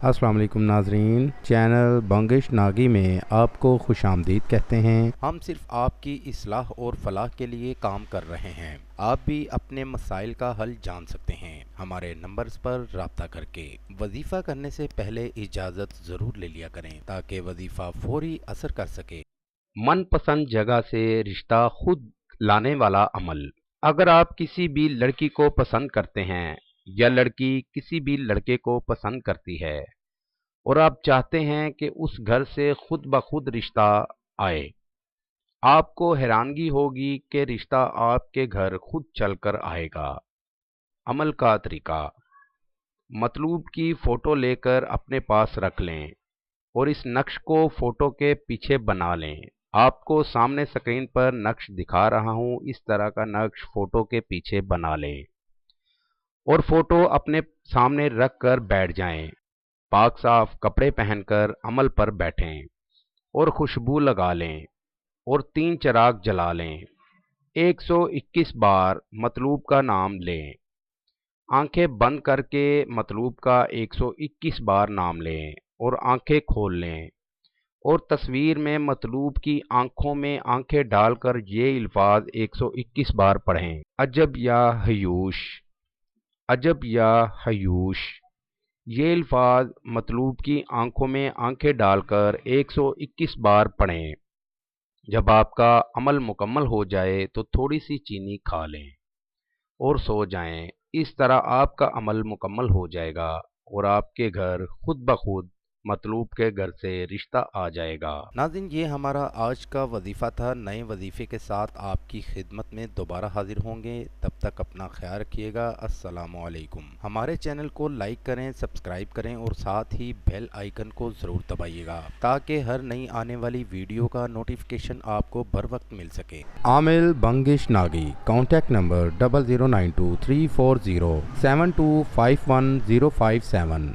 अस्सलाम वालेकुम नाजरीन, चैनल बंगिश नागी में आपको खुश आमदीद कहते हैं। हम सिर्फ आपकी इस्लाह और फलाह के लिए काम कर रहे हैं। आप भी अपने मसाइल का हल जान सकते हैं हमारे नंबर्स पर राब्ता करके। वजीफ़ा करने से पहले इजाज़त ज़रूर ले लिया करें ताकि वजीफ़ा फौरी असर कर सके। मन पसंद जगह से रिश्ता खुद लाने वाला अमल। अगर आप किसी भी लड़की को पसंद करते हैं या लड़की किसी भी लड़के को पसंद करती है और आप चाहते हैं कि उस घर से खुद ब खुद रिश्ता आए, आपको हैरानगी होगी कि रिश्ता आपके घर खुद चलकर आएगा। अमल का तरीका: मतलूब की फ़ोटो लेकर अपने पास रख लें और इस नक्श को फ़ोटो के पीछे बना लें। आपको सामने स्क्रीन पर नक्श दिखा रहा हूँ, इस तरह का नक्श फ़ोटो के पीछे बना लें और फ़ोटो अपने सामने रख कर बैठ जाएं। पाक साफ कपड़े पहनकर अमल पर बैठें और खुशबू लगा लें और 3 चिराग जला लें। 121 बार मतलूब का नाम लें। आंखें बंद करके मतलूब का 121 बार नाम लें और आंखें खोल लें और तस्वीर में मतलूब की आंखों में आंखें डालकर ये अल्फाज 121 बार पढ़ें। अजब या हयूश, अजब या हयूश। ये अल्फाज मतलूब की आंखों में आंखें डालकर 121 बार पढ़ें। जब आपका अमल मुकम्मल हो जाए तो थोड़ी सी चीनी खा लें और सो जाएं। इस तरह आपका अमल मुकम्मल हो जाएगा और आपके घर खुद ब खुद मतलूब के घर से रिश्ता आ जाएगा। नाज़रीन, ये हमारा आज का वजीफ़ा था। नए वजीफ़े के साथ आपकी खिदमत में दोबारा हाजिर होंगे। तब तक अपना ख्याल रखिएगा। अस्सलामु अलैकुम। हमारे चैनल को लाइक करें, सब्सक्राइब करें और साथ ही बेल आइकन को ज़रूर दबाइएगा ताकि हर नई आने वाली वीडियो का नोटिफिकेशन आपको बर वक्त मिल सके। आमिल बंगिश नागी। Contact number 0092 340 7251057।